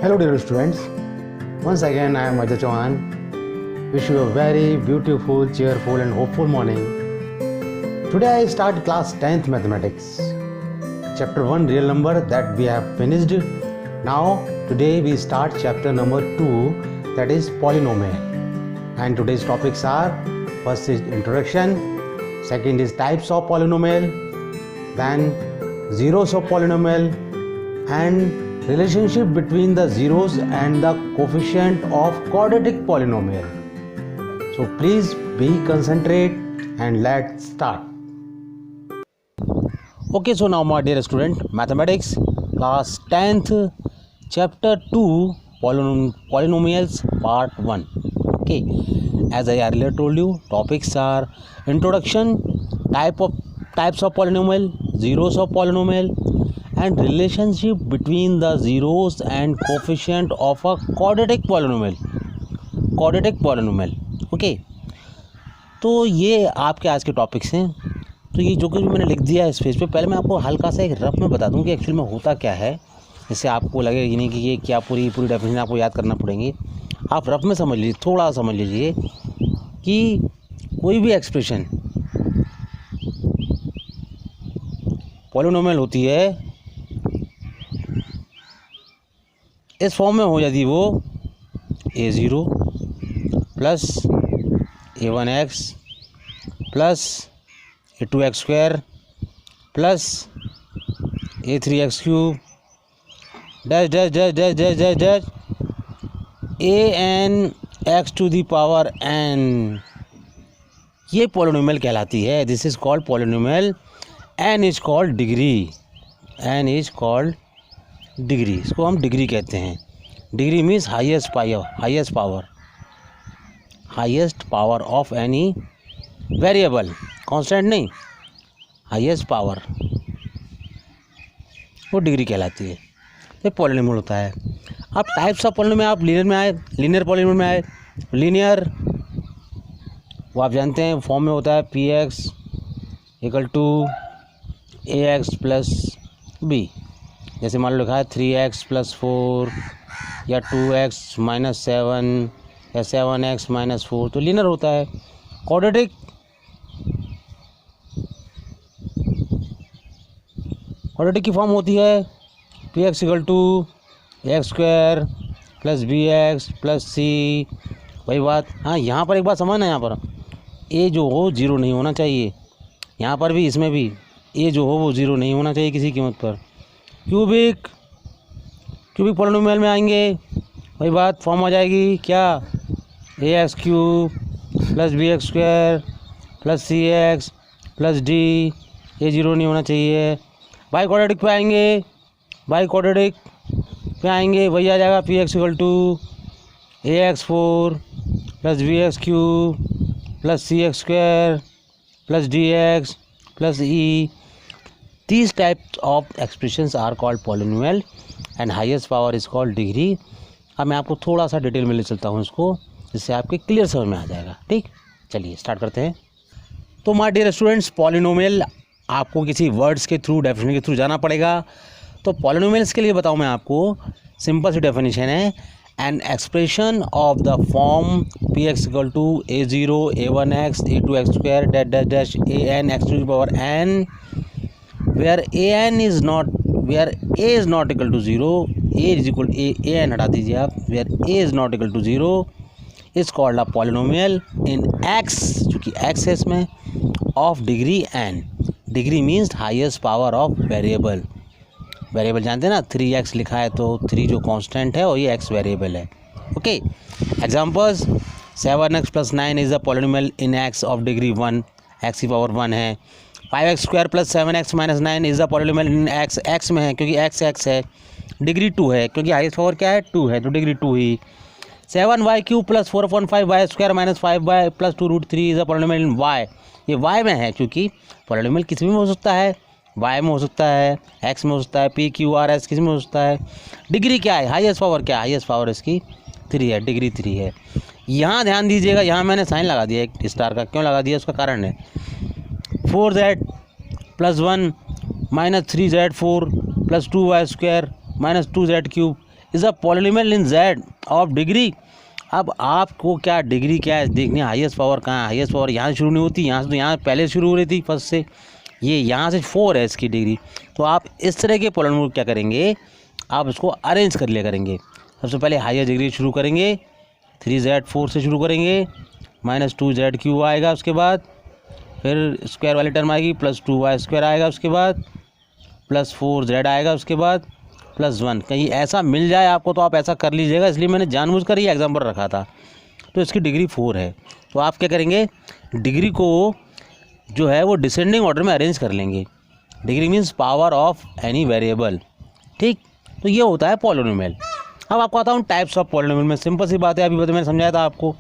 Hello dear students, once again I am Ajay Chauhan. Wish you a very beautiful, cheerful and hopeful morning. Today I start class 10th mathematics. Chapter 1 real number that we have finished. Now today we start chapter number 2 that is polynomial. And today's topics are first is introduction, second is types of polynomial, then zeros of polynomial and relationship between the zeros and the coefficient of quadratic polynomial. So please be concentrate and let's start. Okay, so now my dear student, mathematics class 10th chapter 2 polynomials part 1. Okay, as I earlier told you, topics are introduction, types of polynomial, zeros of polynomial and relationship between the zeros and coefficient of a quadratic polynomial. Okay, तो ये आपके आज के topics हैं. तो ये जो कुछ मैंने लिख दिया है इस पेज पे, पहले मैं आपको हल्का सा एक रफ में बता दूं कि एक्चुअली में होता क्या है, जिससे आपको लगे ये नहीं कि ये क्या पूरी डेफिनेशन आपको याद करना पड़ेंगी. आप रफ में समझ लीजिए, थोड़ा समझ लीजिए कि कोई भी एक्सप्रेशन पॉलिनोमियल होती है, इस फॉर्म में हो जाती है वो a0 plus a1x plus a2x square plus a3x cube dash dash dash dash dash dash dash an x to the power n. ये पॉलिनोमियल कहलाती है. This is called polynomial. n is called degree. इसको हम degree कहते हैं. Degree means highest power of any variable, constant नहीं, highest power, वो degree कहलाती है. ये पॉलिनोमियल होता है. अब टाइप्स ऑफ पॉलिनोमियल, आप लीनियर पॉलिनोमियल में आए. लीनियर वो आप जानते हैं फॉर्म में होता है px equal to ax plus b. जैसे मान लो लिखा है 3x प्लस 4 या 2x माइनस 7 या 7x माइनस 4, तो लीनियर होता है. क्वाड्रेटिक की फॉर्म होती है px equal to x square plus bx plus c. वही बात. हाँ, यहाँ पर एक बात समझना, यहाँ पर a जो हो 0 नहीं होना चाहिए. यहाँ पर भी, इसमें भी a जो हो वो 0 नहीं होना चाहिए किसी कीमत पर. क्यूबिक पॉलिनोमियल में आएंगे, वही बात फॉर्म आ जाएगी क्या, ax cube plus bx square plus cx plus d. ये 0 नहीं होना चाहिए. बाई क्वाड्रेटिक पे आएंगे, वही आ जाएगा px equal to ax4 plus bx cube plus cx square plus dx plus e. These types of expressions are called polynomial and highest power is called degree. अब मैं आपको थोड़ा सा डिटेल में ले चलता हूँ इसको, जिससे आपके क्लियर समझ में आ जाएगा. ठीक, चलिए स्टार्ट करते हैं. तो माय डियर स्टूडेंट्स, पॉलिनोमियल आपको किसी वर्ड्स के थ्रू, डेफिनेशन के थ्रू जाना पड़ेगा. तो पॉलिनोमियल्स के लिए बताऊँ मैं आपको, सिंपल सी डेफिनेशन है. An expression of the form px equal to a0 a1x a2x square dash dash dash an x to the power n where a is not equal to 0, an हटा दीजिए आप, where a is not equal to 0 is called a polynomial in x, चूँकि x है इसमें, of degree n. Degree means highest power of variable. जानते हैं ना, 3x लिखा है तो 3 जो कांस्टेंट है और ये x वेरिएबल है. Okay, examples, 7x plus 9 is a polynomial in x of degree 1, x की पावर 1 है. 5x square plus 7x minus 9 is the polynomial in x में है क्योंकि x है. डिग्री 2 है क्योंकि हाईएस्ट पावर क्या है, 2 है, तो degree 2 he. 7y cube plus 4/5y square minus 5y plus 2√3 is the polynomial in y. ये y में है क्योंकि पॉलिनोमियल किसी में हो सकता है, y में हो सकता है, x में हो सकता है, p q r s किसी में हो सकता है. डिग्री क्या है, हाईएस्ट पावर क्या है, हाईएस्ट पावर इसकी 3 है, डिग्री 3 है. यहाँ ध्यान दीजिएगा, यहाँ मैंने साइन लगा दिया एक स्टार का. क्यों लगा दिया, उसका कारण है 4z +1 -3z4 +2y² -2z³ is a polynomial in Z of degree. अब आपको क्या डिग्री क्या है देखनी है, हाईएस्ट पावर कहाँ है। हाईएस्ट पावर यहाँ से शुरू नहीं होती, यहाँ से तो यहाँ पहले शुरू हो रही थी फर्स्ट से, ये यहाँ से 4 है इसकी डिग्री। तो आप इस तरह के पॉलिनोमियल क्या करेंगे, आप इसको अरेंज कर लिया करेंगे। सबसे पहले हाईएस्ट डिग्री शुरू करेंगे, 3z4 से शुरू करेंगे, -2z³ आएगा, उसके बाद फिर स्क्वायर वाली टर्म आएगी, +2y² आएगा, उसके बाद +4z आएगा, उसके बाद +1। कहीं ऐसा मिल जाए आपको तो आप ऐसा कर लीजिएगा, इसलिए मैंने जानबूझकर ये एग्जाम्पल रखा था। तो इसकी डिग्री 4 है, तो आप क्या करेंगे, डिग्री को जो है वो डिसेंडिंग ऑर्डर में अरेंज कर लेंगे। Degree means power of any variable, ठीक। तो ये होता है पॉलिनोमियल। अब आपको आता हूँ टाइप्स ऑफ पॉलिनोमियल में। सिंपल सी बात है, अभी मैंने समझाया था आपको।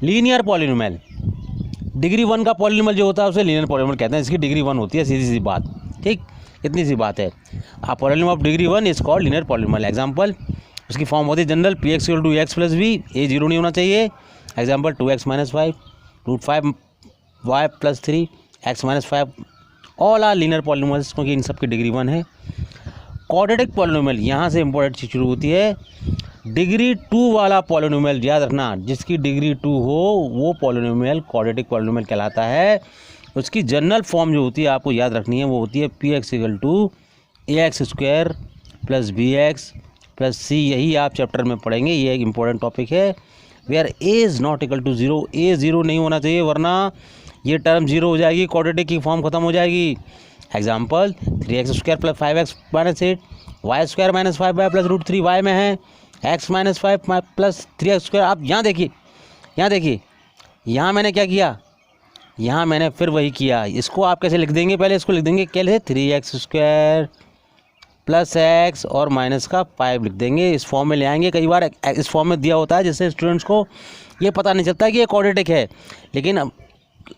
लीनियर पॉलिनोमियल, डिग्री 1 का पॉलिनोमियल जो होता है उसे लीनियर पॉलिनोमियल कहते हैं। इसकी डिग्री 1 होती है, सीधी सी बात, ठीक, इतनी सी बात है। आप polynomial of degree 1 is called linear polynomial. Example, उसकी फॉर्म होती है general px = x + b, a 0 नहीं होना चाहिए। Example 2x - 5 √5y + 3 x - 5, all are linear polynomials, क्योंकि इन सब की डिग्री 1 है। क्वाड्रेटिक पॉलिनोमियल, यहाँ से इंपॉर्टेंट चीज शुरू होती है। डिग्री 2 वाला पॉलिनोमियल, याद रखना, जिसकी डिग्री 2 हो वो पॉलिनोमियल क्वाड्रेटिक पॉलिनोमियल कहलाता है। उसकी जनरल फॉर्म जो होती है आपको याद रखनी है, वो होती है px = ax² + bx + c। यही आप चैप्टर में पढ़ेंगे, ये एक इंपॉर्टेंट टॉपिक है। Where a is not equal to 0, a 0 नहीं होना चाहिए, वरना ये टर्म 0 हो जाएगी, क्वाड्रेटिक की फॉर्म खत्म हो जाएगी। Example 3x² + 5x - 8 y² - 5y + √3y में है x - 5 + 3x²। आप यहाँ देखिए, यहाँ मैंने क्या किया, यहाँ मैंने फिर वही किया। इसको आप कैसे लिख देंगे, पहले इसको लिख देंगे कैसे, 3x² + x और -5 लिख देंगे। इस फॉर्म में ले आएंगे। कई बार इस फॉर्म में दिया होता है जिससे स्टूडेंट्स को ये पता नहीं चलता कि ये क्वाड्रेटिक है, लेकिन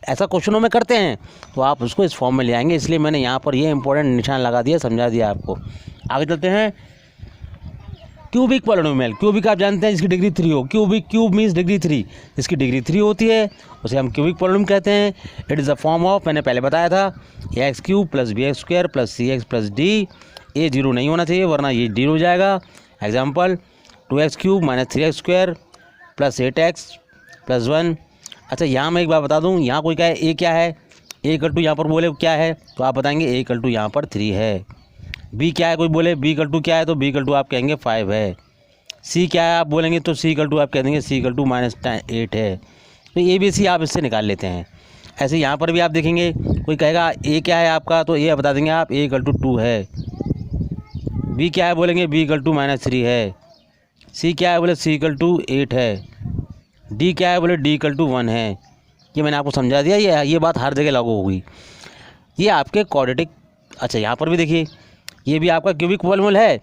ऐसा क्वेश्चनों में करते हैं, तो आप उसको इस फॉर्म में ले आएंगे। इसलिए मैंने यहाँ पर ये इंपॉर्टेंट निशान लगा दिया, समझा दिया आपको। आगे चलते हैं। क्यूबिक पॉलिनोमियल, क्यूबिक आप जानते हैं, इसकी डिग्री 3 हो। क्यूब मीन्स डिग्री 3, इसकी डिग्री 3 होती है, उसे हम क्यूबिक पॉलिनोमियल कहते हैं। It is a form of, मैंने पहले बताया था, ax³ + bx² + cx + d। a 0 नहीं होना चाहिए, वरना ये d हो जाएगा। Example 2x³ - 3x² + 8x + 1। अच्छा, यहाँ मैं एक बात बता दूँ, यहाँ कोई कहे a क्या है, a = यहाँ पर बोले क्या है, तो आप बताएंगे a = यहाँ पर 3 है। b क्या है, कोई बोले b = क्या है, तो b = आप कहेंगे 5 है। c क्या है आप बोलेंगे, तो c = आप कह देंगे c = -8 है। तो a b c आप इससे निकाल लेते हैं। ऐसे यहाँ पर भी आप देखेंगे, कोई कहेगा a क्या है आपका, तो a बता देंगे आप a = 2 है। b क्या है बोलेंगे b = -3 है। c क्या है बोले c = 8 है। d क्या है बोले d = 1 है। ये मैंने आपको समझा दिया, ये बात हर जगह लागू होगी। ये आपके क्वाड्रेटिक। अच्छा, यहाँ पर भी देखिए, ये भी आपका क्यूबिक पॉलिनोमियल है,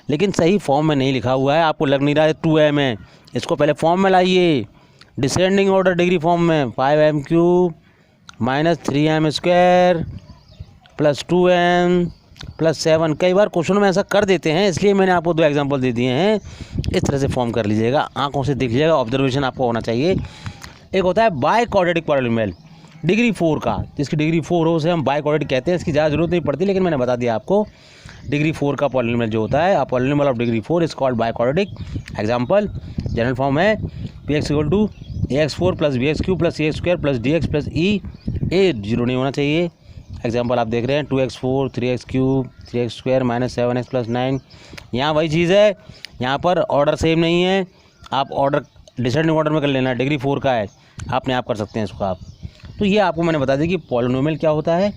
लेकिन सही फॉर्म में नहीं लिखा हुआ है, आपको लग नहीं रहा है 2m में। इसको पहले फॉर्म में लाइए, डिसेंडिंग ऑर्डर डिग्री फॉर्म में, 5m³ - 3m² + 2m + 7। कई बार क्वेश्चन में ऐसा कर देते हैं, इसलिए मैंने आपको 2 एग्जांपल दे दिए हैं। इस तरह से फॉर्म कर लीजिएगा, आंखों से देख लीजिएगा, ऑब्जर्वेशन आपको होना चाहिए। एक होता है बाय क्वाड्रेटिक पॉलिनोमियल, डिग्री 4 का, जिसकी डिग्री 4 हो उसे हम बाय क्वाड्रेटिक कहते हैं। इसकी ज़्यादा जरूरत नहीं पड़ती, लेकिन मैंने बता दिया आपको। डिग्री 4 का पॉलिनोमियल जो होता है, polynomial of degree 4 is called by quadratic. Example, general form है px = ax4 + bx³ + cx² + dx + e। a 0 नहीं होना चाहिए। एग्जांपल आप देख रहे हैं 2x4 3x³ 3x² - 7x + 9। यहाँ वही चीज़ है, यहाँ पर ऑर्डर सेम नहीं है, आप ऑर्डर डिसेंडिंग ऑर्डर में कर लेना। डिग्री 4 का है, अपने आप कर सकते हैं इसको आप। तो ये आपको मैंने बता दी कि पॉलिनोमियल क्या होता है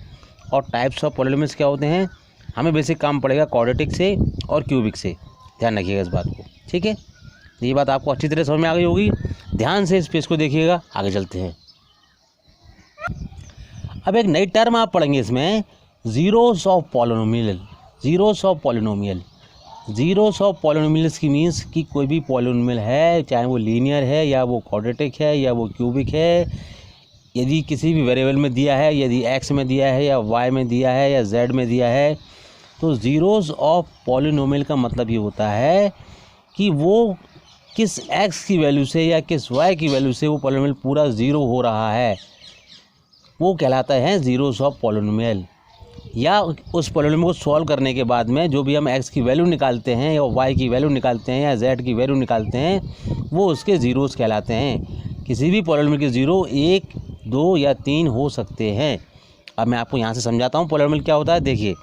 और टाइप्स ऑफ पॉलिनोमियल्स क्या होते हैं। हमें बेसिक काम पड़ेगा क्वाड्रेटिक से और क्यूबिक से, ध्यान रखिएगा इस बात को, ठीक है। ये बात आपको अच्छी तरह समझ में आ गई होगी। ध्यान से इस पेज को देखिएगा। आगे चलते हैं। अब एक नई टर्म आप पढ़ेंगे इसमें, zeros of polynomial. Zeros of polynomial, zeros of polynomials की मीन्स कि कोई भी पॉलिनोमियल है, चाहे वो लीनियर है या वो क्वाड्रेटिक है या वो क्यूबिक है, यदि किसी भी वेरिएबल में दिया है, यदि x में दिया है या y में दिया है या z में दिया है, तो ज़ीरोस ऑफ पॉलिनोमियल का मतलब ये होता है कि वो किस x की वैल्यू से या किस y की वैल्यू से वो पॉलिनोमियल पूरा ज़ीरो हो रहा है, वो कहलाता है ज़ीरोस ऑफ पॉलिनोमियल। या उस पॉलिनोमियल को सॉल्व करने के बाद में जो भी हम x की वैल्यू निकालते हैं या y की वैल्यू निकालते हैं या z की वैल्यू निकालते हैं वो उसके ज़ीरोज़ कहलाते हैं। किसी भी पॉलिनोमियल के ज़ीरो 1, 2 या 3 हो सकते हैं। अब मैं आपको यहाँ से समझाता हूँ पॉलिनोमियल क्या होता है। देखिए,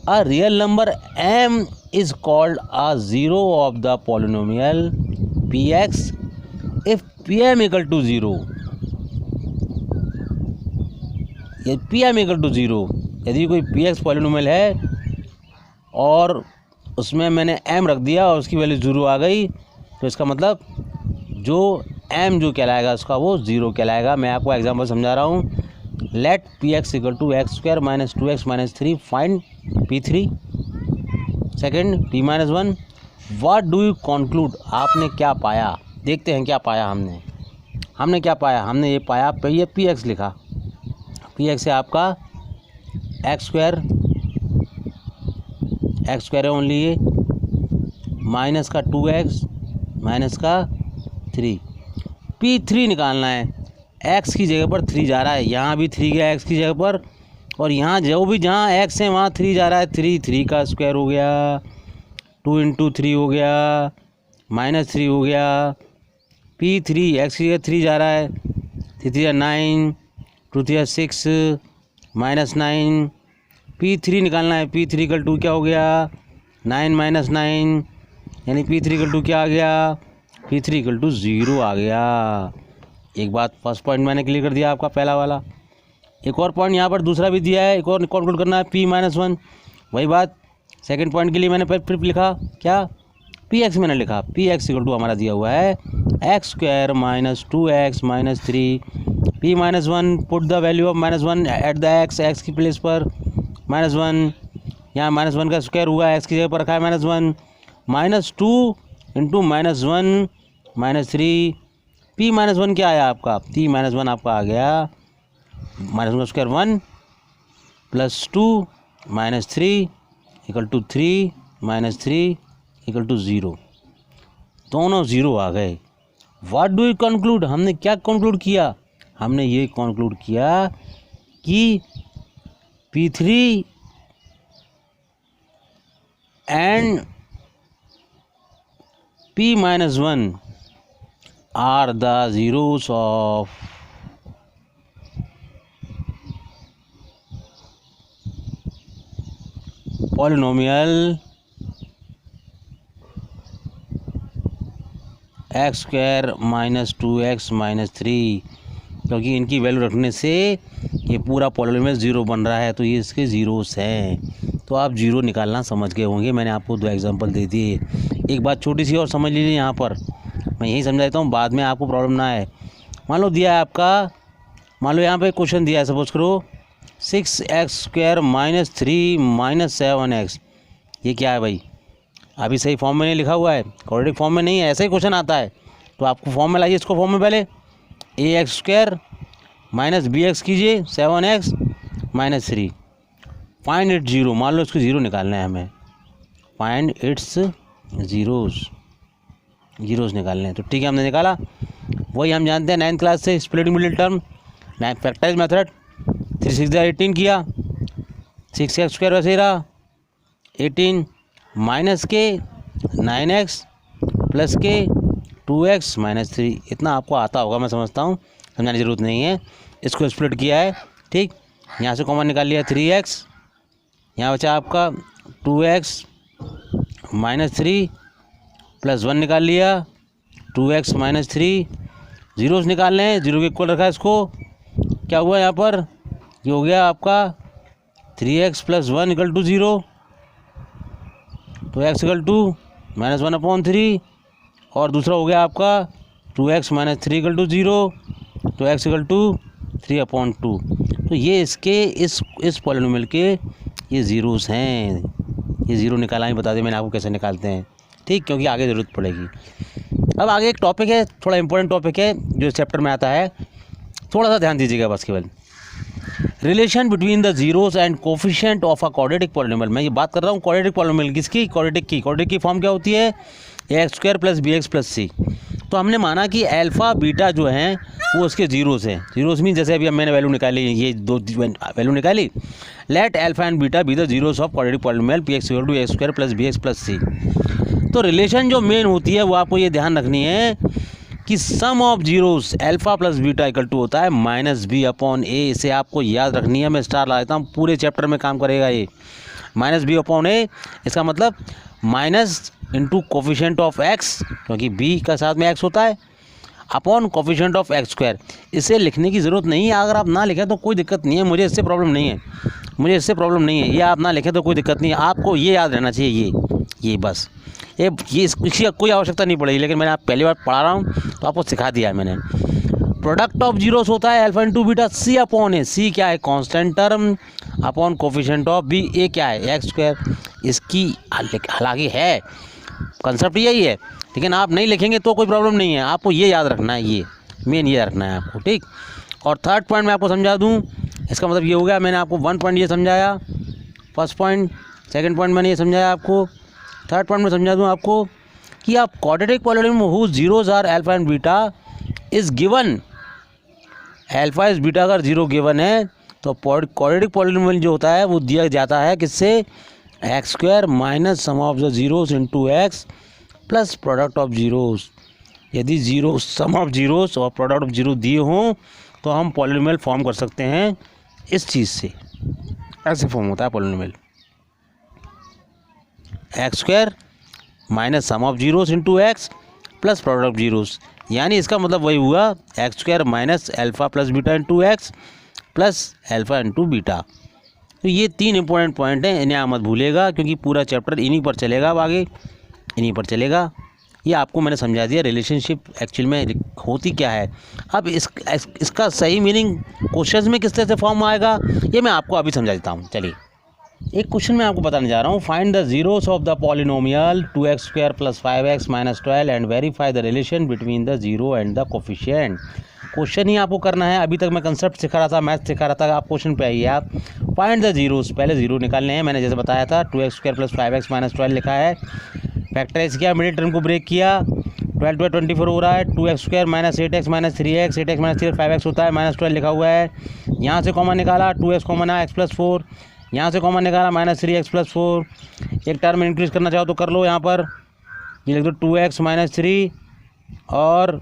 a real number m is called a zero of the polynomial px if pm equal to zero. ये pm इक्वल टू ज़ीरो, यदि कोई px पॉलिनोमियल है और उसमें मैंने m रख दिया और उसकी वैल्यू ज़ीरो आ गई, तो इसका मतलब जो m जो कहलाएगा उसका वो ज़ीरो कहलाएगा। मैं आपको एग्जांपल समझा रहा हूँ। Let px equal to x square minus 2x minus 3 find p3। Second p minus 1। What do you conclude, आपने क्या पाया, देखते हैं क्या पाया हमने क्या पाया। हमने ये पाया ये px लिखा, px है आपका एक्स स्क्वायर है ओनली ये, माइनस का 2x माइनस का 3। p3 निकालना है। x की जगह पर 3 जा रहा है, यहाँ भी 3 गया x की जगह पर, और यहाँ जो भी जहाँ x है वहाँ 3 जा रहा है। 3 का स्क्वायर हो गया, 2 इंटू 3 हो गया, माइनस 3 हो गया। p3 x की जगह 3 जा रहा है, 3 9, 2 3 6 माइनस 9। p3 निकालना है। p3 इक्वल टू क्या हो गया, 9 माइनस 9, यानी p3 इक्वल टू क्या आ गया, p3 इक्वल टू ज़ीरो आ गया। एक बात फर्स्ट पॉइंट मैंने क्लियर कर दिया आपका पहला वाला। एक और पॉइंट यहाँ पर दूसरा भी दिया है, एक और कंक्लूड करना है p माइनस 1। वही बात सेकंड पॉइंट के लिए मैंने फिर लिखा क्या, px मैंने लिखा, px इक्वल टू हमारा दिया हुआ है x square minus 2x minus 3। p minus 1, put the value of minus 1 at the x की प्लेस पर माइनस 1, यहाँ माइनस 1 का स्क्वायर हुआ, x की जगह पर रखा है minus 1, minus 2 into minus 1 minus 3। p minus 1 क्या आया आपका, p माइनस 1 आपका आ गया माइनस 1 का square 1 plus 2 minus 3 equal to 3 minus 3 equal to zero. दोनों ज़ीरो आ गए। व्हाट डू यू कंक्लूड, हमने क्या कंक्लूड किया, हमने ये कंक्लूड किया कि p3 and p minus 1 are the zeros of polynomial x square minus 2x minus 3, क्योंकि इनकी वैल्यू रखने से ये पूरा पॉलिनोमियल ज़ीरो बन रहा है, तो ये इसके ज़ीरोस हैं। तो आप ज़ीरो निकालना समझ गए होंगे, मैंने आपको 2 एग्जांपल दे दिए। एक बात छोटी सी और समझ लीजिए, यहाँ पर मैं यही समझा देता हूँ, बाद में आपको प्रॉब्लम ना आए। मान लो दिया है आपका, मान लो यहाँ पे क्वेश्चन दिया है, सपोज करो 6x square minus 3 minus 7x। ये क्या है भाई, अभी सही फॉर्म में नहीं लिखा हुआ है, क्वाड्रेटिक फॉर्म में नहीं है, ऐसा ही क्वेश्चन आता है। तो आपको फॉर्म में लाइए इसको, फॉर्म में पहले ax स्क्वायर माइनस bx कीजिए 7x minus 3, find it zero. मान लो इसको ज़ीरो निकालना है हमें, फाइंड इट्स ज़ीरोज़ निकालने हैं। तो ठीक है, हमने निकाला, वही हम जानते हैं 9th क्लास से, split middle term, factorise method. 3 6 18 किया, 6x स्क्वायर वैसे ही रहा 18 माइनस के 9x प्लस के 2x माइनस 3। इतना आपको आता होगा, मैं समझता हूँ, समझाने की ज़रूरत नहीं है। इसको स्प्लिट किया है, ठीक, यहाँ से कॉमन निकाल लिया 3x, यहाँ बचा आपका 2x माइनस 3 प्लस 1 निकाल लिया 2x माइनस 3। ज़ीरोज़ निकालने हैं, ज़ीरो के इक्वल रखा है इसको, क्या हुआ यहाँ पर, ये हो गया आपका 3x प्लस 1 इक्वल टू 0, तो x इक्वल टू माइनस 1/3, और दूसरा हो गया आपका 2x माइनस 3 इक्वल टू 0, तो x इक्वल टू 3/2। तो ये इसके इस पॉलिनोमियल के ये ज़ीरोस हैं। ये ज़ीरो निकाला ही बता दें मैंने आपको कैसे निकालते हैं, ठीक, क्योंकि आगे ज़रूरत पड़ेगी। अब आगे एक टॉपिक है, थोड़ा इंपॉर्टेंट टॉपिक है जो इस चैप्टर में आता है, थोड़ा सा ध्यान दीजिएगा बस केवल। Relation between the zeros and coefficient of a quadratic polynomial. मैं ये बात कर रहा हूँ क्वाड्रेटिक पॉलिनोमियल किसकी, क्वाड्रेटिक की। क्वाड्रेटिक की फॉर्म क्या होती है, x square plus b x plus c. तो हमने माना कि अल्फ़ा बीटा जो हैं वो उसके जीरोस हैं। जीरोस मीन जैसे अभी मैंने वैल्यू निकाली, ये दो वैल्यू निकाली। Let alpha and beta be the zeros of quadratic polynomial p x equal to a square plus b x plus c. तो रिलेशन जो मेन होती है वो आपको ये ध्यान रखनी है कि sum of zeros alpha plus beta equal to होता है माइनस बी अपॉन ए। इसे आपको याद रखनी है। मैं स्टार ला देता हूँ, पूरे चैप्टर में काम करेगा ये। माइनस बी अपॉन ए, इसका मतलब minus into coefficient of x, क्योंकि बी का साथ में एक्स होता है, upon coefficient of x square. इसे लिखने की ज़रूरत नहीं है। अगर आप ना लिखें तो कोई दिक्कत नहीं है, मुझे इससे प्रॉब्लम नहीं है, ये आप ना लिखें तो कोई दिक्कत नहीं है। आपको ये याद रहना चाहिए, ये बस, ये इसकी कोई आवश्यकता नहीं पड़ेगी, लेकिन मैंने आप पहली बार पढ़ा रहा हूँ तो आपको सिखा दिया है मैंने। प्रोडक्ट ऑफ जीरोस होता है अल्फा इंटू बीटा सी अपॉन ए। सी क्या है? Constant term upon coefficient of B. ए क्या है? X square. इसकी हालांकि है कंसेप्ट यही है, लेकिन आप नहीं लिखेंगे तो कोई प्रॉब्लम नहीं है। आपको ये याद रखना है, ये मेन ये रखना है आपको, ठीक। और थर्ड पॉइंट मैं आपको समझा दूँ, इसका मतलब ये हो गया, मैंने आपको 1 पॉइंट ये समझाया, फर्स्ट पॉइंट। सेकंड पॉइंट मैंने ये समझाया आपको। थर्ड पॉइंट में समझा दूँ आपको कि आप quadratic polynomial whose zeros are alpha and beta is given. Alpha is beta अगर जीरो गिवन है तो क्वाड्रेटिक पॉलिनोमियल जो होता है वो दिया जाता है किससे? X square minus sum of the zeros into x plus product of zeros. यदि जीरो सम ऑफ जीरोस और प्रोडक्ट ऑफ जीरो दिए हों तो हम पॉलिनोमियल फॉर्म कर सकते हैं इस चीज़ से। ऐसे फॉर्म होता है polynomial, x square minus sum of zeros into x plus product of zeros. यानी इसका मतलब वही हुआ, x square minus alpha plus beta into x plus alpha into beta. तो ये 3 इंपॉर्टेंट पॉइंट हैं, इन्हें आप मत भूलिएगा, क्योंकि पूरा चैप्टर इन्हीं पर चलेगा, अब आगे इन्हीं पर चलेगा। ये आपको मैंने समझा दिया रिलेशनशिप एक्चुअल में होती क्या है। अब इसका सही मीनिंग क्वेश्चन में किस तरह से फॉर्म आएगा ये मैं आपको अभी समझा देता हूँ। चलिए, एक क्वेश्चन मैं आपको बताने जा रहा हूँ। Find the zeros of the polynomial 2x square plus 5x minus 12 and verify the relation between the zero and the coefficient. Question ही आपको करना है। अभी तक मैं कंसेप्ट सिखा रहा था, मैथ सिखा रहा था, आप क्वेश्चन पे आइए। आप फाइंड द जीरोस, पहले जीरो निकालने हैं। मैंने जैसे बताया था 2x square plus 5x minus 12 लिखा है, फैक्टराइज किया, मिडिल टर्म को ब्रेक किया, 12 2 24 हो रहा है। 2x square minus 8x minus 3x, 8x minus 3 5x होता है, माइनस 12 लिखा हुआ है। यहाँ से कॉमन निकाला, 2x कॉमन है, x प्लस 4, यहाँ से कॉमन निकाला, माइनस 3x प्लस 4। एक टर्म इंक्रीज करना चाहो तो कर लो, यहाँ पर ये लिख दो 2x माइनस 3 और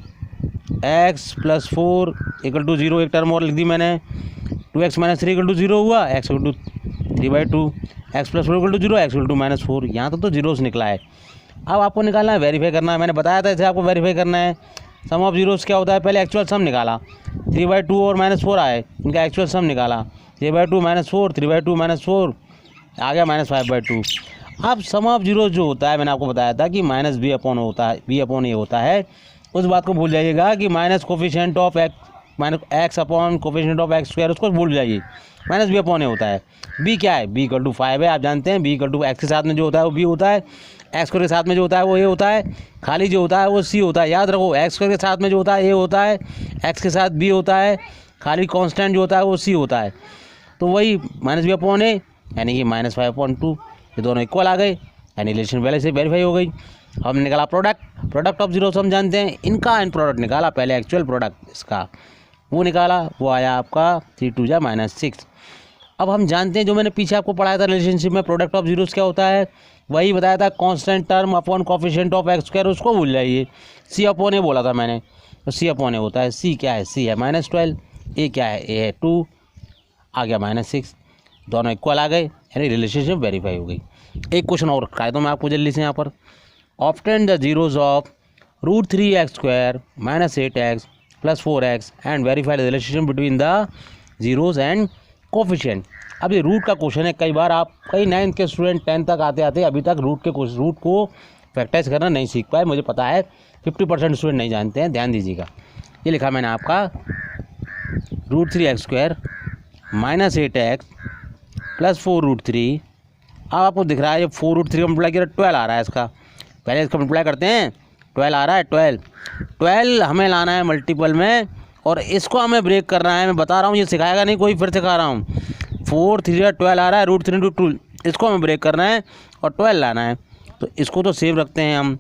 x प्लस 4 इक्वल टू 0। एक टर्म और लिख दी मैंने, 2x माइनस 3 इक्वल टू 0 हुआ, x equal to 3/2, x plus 4 equal to 0, x equal to minus 4। यहाँ तो जीरोस निकला है। अब आपको निकालना है, वेरीफाई करना है। मैंने बताया था इसे आपको वेरीफाई करना है। सम ऑफ जीरोस क्या होता है? पहले एक्चुअल सम निकाला, 3/2 और माइनस 4 आए, इनका एक्चुअल सम निकाला, 3/2 माइनस 4, 3/2 माइनस 4 आ गया माइनस 5/2। अब सम ऑफ जीरोस जो होता है, मैंने आपको बताया था कि माइनस बी अपॉन होता है, बी अपॉन ए होता है। उस बात को भूल जाइएगा कि minus coefficient of x minus x upon coefficient of x square, उसको भूल जाइए, माइनस बी अपॉन ए होता है। बी क्या है? बी इक्वल टू 5 है, आप जानते हैं। बी इक्वल टू एक्स के साथ में जो होता है वो बी होता है, एक्स स्क्वायर के साथ में जो होता है वो ए होता है, खाली जो होता है वो सी होता है। याद रखो, एक्स स्क्वायर के साथ में जो होता है ए होता है, एक्स के साथ बी होता है, खाली कांस्टेंट जो होता है वो सी होता है। तो वही माइनस बी अपॉन ए, यानी कि माइनस 5/2, ये दोनों इक्वल आ गए, यानी रिलेशन पहले से वेरीफाई हो गई। हमने निकाला प्रोडक्ट ऑफ जीरोस, हम जानते हैं इनका एंड प्रोडक्ट निकाला, पहले एक्चुअल प्रोडक्ट इसका वो निकाला, वो आया आपका 3 2 -6। अब हम जानते हैं, जो मैंने पीछे आपको पढ़ाया था रिलेशनशिप में, प्रोडक्ट ऑफ जीरोस क्या होता है, वही बताया था, constant term upon coefficient of x square, उसको भूल जाइए। सी अपॉन ए बोला था मैंने, तो सी अपॉन ए होता है। सी क्या है? सी है -12, ए क्या है? ए है 2, आ गया -6, दोनों इक्वल आ गए, यानी रिलेशनशिप वेरीफाई हो गई। एक क्वेश्चन और कायदों में आपको जल्दी से यहाँ पर, obtain the zeros of √3x square minus 8x plus 4x and verify the relationship between the zeros and coefficient. अब ये रूट का क्वेश्चन है, कई बार आप कई 9th के स्टूडेंट 10th तक आते आते अभी तक रूट को फैक्टराइज करना नहीं सीख पाए, मुझे पता है 50% स्टूडेंट नहीं जानते हैं, ध्यान दीजिएगा। ये लिखा मैंने आपका √3x square minus 8x plus 4√3। अब आपको दिख रहा है ये 4√3 का मल्टीप्लाई किया 12 आ रहा है इसका, पहले इसका मल्टीप्लाई करते हैं, 12 आ रहा है, 12 हमें लाना है मल्टीपल में, और इसको हमें ब्रेक करना है। मैं बता रहा हूँ, ये सिखाएगा नहीं कोई, फिर सिखा रहा हूँ। 4 3 12 आ रहा है, √3 × 2, इसको हमें ब्रेक करना है और 12 लाना है। तो इसको तो सेव रखते हैं हम,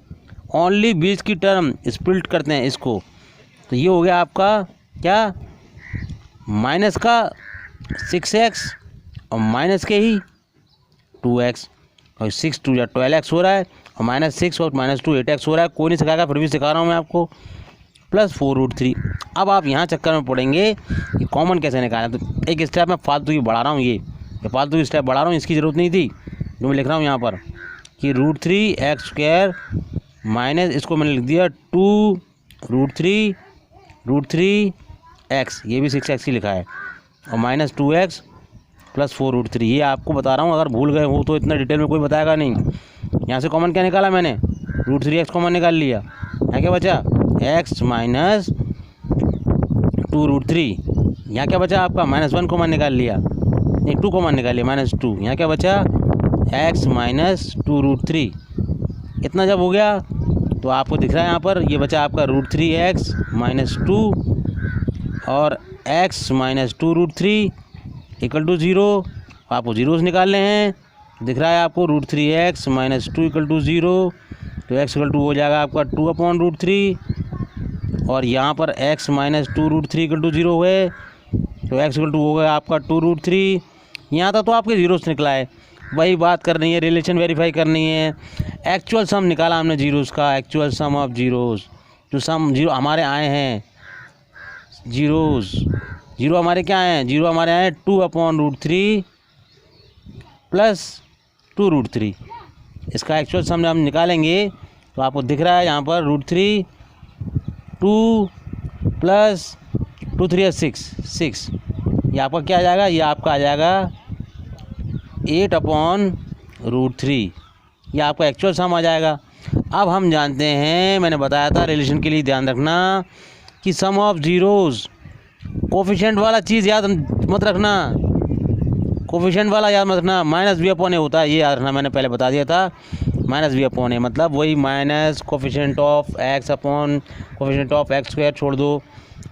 ओनली बीच की टर्म स्प्लिट करते हैं इसको, तो ये हो गया आपका क्या, माइनस का 6x और माइनस के ही 2x, और 6 2 या 12x हो रहा है, और -6 और -2 8x हो रहा है। कोई नहीं सिखाएगा, फिर भी सिखा रहा हूँ मैं आपको, प्लस 4√3। अब आप यहाँ चक्कर में पड़ेंगे कि कॉमन कैसे निकालें। तो एक स्टेप मैं फालतू की बढ़ा रहा हूँ, ये फालतू की स्टेप बढ़ा रहा हूँ, इसकी ज़रूरत नहीं थी। जो मैं लिख रहा हूँ यहाँ पर कि √3x² माइनस, इसको मैंने लिख दिया 2√3x, ये भी 6x ही लिखा है, और -2x प्लस 4√3। ये आपको बता रहा हूँ, अगर भूल गए हो तो इतना डिटेल में कोई बताएगा नहीं। यहाँ से कॉमन क्या निकाला मैंने, √3x कॉमन निकाल लिया, यहाँ क्या बचा, x माइनस 2√3। यहाँ क्या बचा आपका, -1 कॉमन निकाल लिया, नहीं 2 कॉमन निकाल लिया, -2। यहाँ क्या बचा, x माइनस 2√3। इतना जब हो गया तो आपको दिख रहा है यहाँ पर, ये बचा आपका √3x माइनस 2 और x माइनस 2√3 इक्वल टू 0। आपको जीरोस निकालने हैं, दिख रहा है आपको √3x माइनस 2 इक्वल टू 0, तो x इक्वल टू हो जाएगा आपका 2/√3, और यहाँ पर x माइनस 2√3 इक्वल टू 0 है, तो x इक्वल टू हो गया आपका 2√3। यहाँ तक तो आपके जीरोस निकला है, वही बात करनी है, रिलेशन वेरीफाई करनी है। एक्चुअल सम निकाला हमने जीरोस का, एक्चुअल सम ऑफ जीरोस, जो सम जीरो हमारे आए हैं, जीरो हमारे क्या आए हैं, जीरो हमारे आए हैं 2/√3 प्लस 2√3। इसका एक्चुअल सम हम निकालेंगे तो आपको दिख रहा है यहाँ पर √3 2 प्लस 2 3 6, ये आपका क्या आ जाएगा, ये आपका आ जाएगा 8/√3, ये आपका एक्चुअल सम आ जाएगा। अब हम जानते हैं, मैंने बताया था रिलेशन के लिए ध्यान रखना कि सम ऑफ जीरोस, कोफिशिएंट वाला चीज़ याद मत रखना, कोफिशिएंट वाला याद मत रखना, -v/a होता है, ये याद रखना, मैंने पहले बता दिया था। -v/a मतलब वही minus coefficient of x upon coefficient of x² छोड़ दो,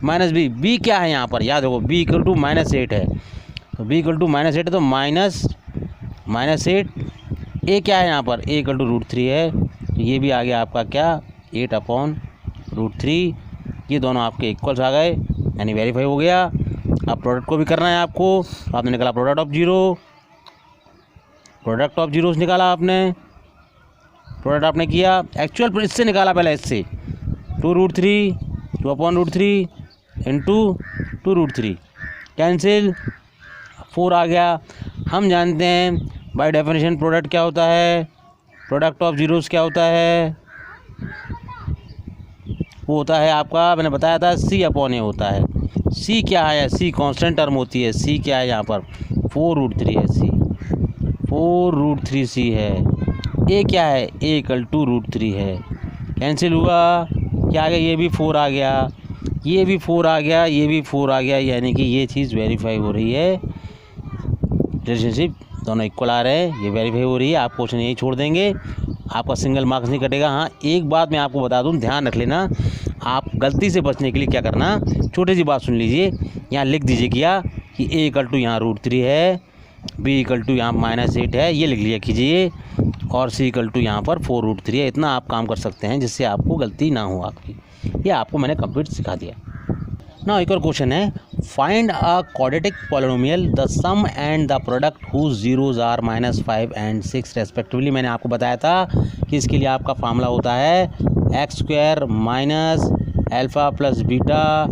-b क्या है यहाँ पर, याद रखो b इक्वल टू -8 है, तो b इक्वल टू -8 है, तो -8, a क्या है यहाँ पर, a इक्वल टू √3 है, तो ये भी आ गया आपका क्या 8/√3। ये दोनों आपके इक्वल्स आ गए, यानी वेरीफाई हो गया। अब प्रोडक्ट को भी करना है आपको, तो आपने निकाला प्रोडक्ट ऑफ जीरोस निकाला आपने, प्रोडक्ट आपने किया, एक्चुअल इससे निकाला पहले, इससे 2√3 इंटू 2√3 कैंसिल, 4 आ गया। हम जानते हैं बाय डेफिनेशन प्रोडक्ट क्या होता है, प्रोडक्ट ऑफ जीरोस क्या होता है, वो होता है आपका, मैंने बताया था C/A होता है। C क्या है, C कांस्टेंट टर्म होती है, C क्या है यहाँ पर 4√3 है, C 4√3C है। A क्या है, A इक्वल टू √3 है, कैंसिल हुआ, क्या आ गया, ये भी 4 आ गया, ये भी 4 आ गया, ये भी 4 आ गया, यानी कि ये चीज़ वेरीफाई हो रही है, रिलेशनशिप दोनों इक्वल आ रहे हैं, ये वेरीफाई हो रही है। आप क्वेश्चन यही छोड़ देंगे, आपका सिंगल मार्क्स नहीं कटेगा। हाँ, एक बात मैं आपको बता दूं, ध्यान रख लेना, आप गलती से बचने के लिए क्या करना, छोटी सी बात सुन लीजिए, यहाँ लिख दीजिए क्या कि a इक्वल टू यहाँ √3 है, b इक्वल टू यहाँ -8 है, ये लिख लिया कीजिए, और c इक्वल टू यहाँ पर 4√3 है। इतना आप काम कर सकते हैं जिससे आपको गलती ना हो आपकी, ये आपको मैंने कंप्लीट सिखा दिया। ना एक और क्वेश्चन है, find a quadratic polynomial the sum and the product whose zeros are -5 and 6 respectively. मैंने आपको बताया था कि इसके लिए आपका फार्मूला होता है x² minus alpha plus beta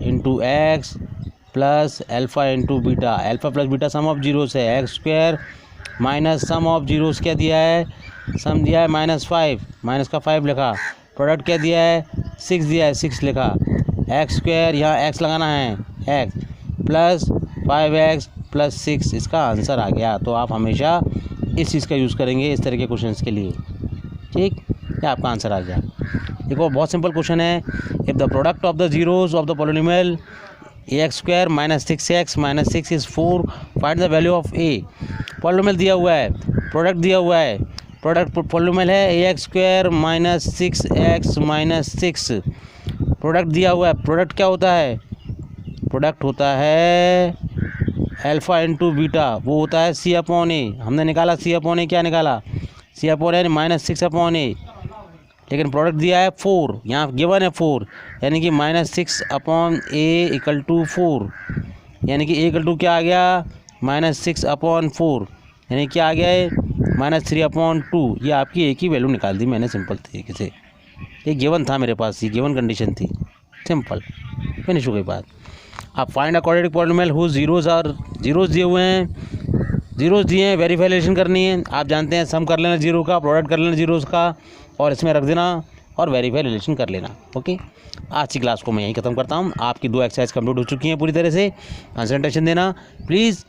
into x plus alpha into beta. Alpha plus beta some of zeros है, x² minus sum of zeros क्या दिया है, सम दिया है -5, माइनस का 5 लिखा, प्रोडक्ट क्या दिया है 6 दिया है, 6 लिखा, x², यहाँ x लगाना है, x प्लस 5x प्लस 6, इसका आंसर आ गया। तो आप हमेशा इस चीज़ का यूज़ करेंगे इस तरह के क्वेश्चंस के लिए, ठीक, ये आपका आंसर आ गया। देखो बहुत सिंपल क्वेश्चन है, if the product of the zeros of the polynomial ax² minus 6x minus 6 is 4, find the value of a। Polynomial दिया हुआ है, प्रोडक्ट दिया हुआ है, प्रोडक्ट पॉलिनोमियल है ax² minus 6x minus 6, product दिया हुआ है, प्रोडक्ट क्या होता है, प्रोडक्ट होता है अल्फ़ा इंटू बीटा, वो होता है C/A। हमने निकाला C/A, क्या निकाला C/A यानी -6/A, लेकिन प्रोडक्ट दिया है 4, यहाँ गिवन है 4, यानी कि -6/a=4, यानी कि a क्या आ गया -6/4, यानी क्या आ गया है -3/2। ये आपकी एक ही वैल्यू निकाल दी मैंने सिंपल तरीके से, ये गिवन था मेरे पास, ये गिवन कंडीशन थी, सिंपल फिनिश हो गई बात। आप find a quadratic polynomial whose zeros दिए हुए हैं, जीरोज दिए हैं, वेरीफाइलेशन करनी है। आप जानते हैं सम कर लेना जीरो का, प्रोडक्ट कर लेना जीरोज का और इसमें रख देना और वेरीफाई रिलेशन कर लेना। ओके, आज की क्लास को मैं यहीं ख़त्म करता हूँ। आपकी 2 एक्सरसाइज कंप्लीट हो चुकी हैं पूरी तरह से। कंसंट्रेशन देना प्लीज़,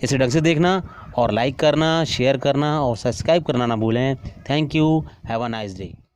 इसे ढंग से देखना और लाइक करना, शेयर करना और सब्सक्राइब करना ना भूलें। Thank you, have a nice day.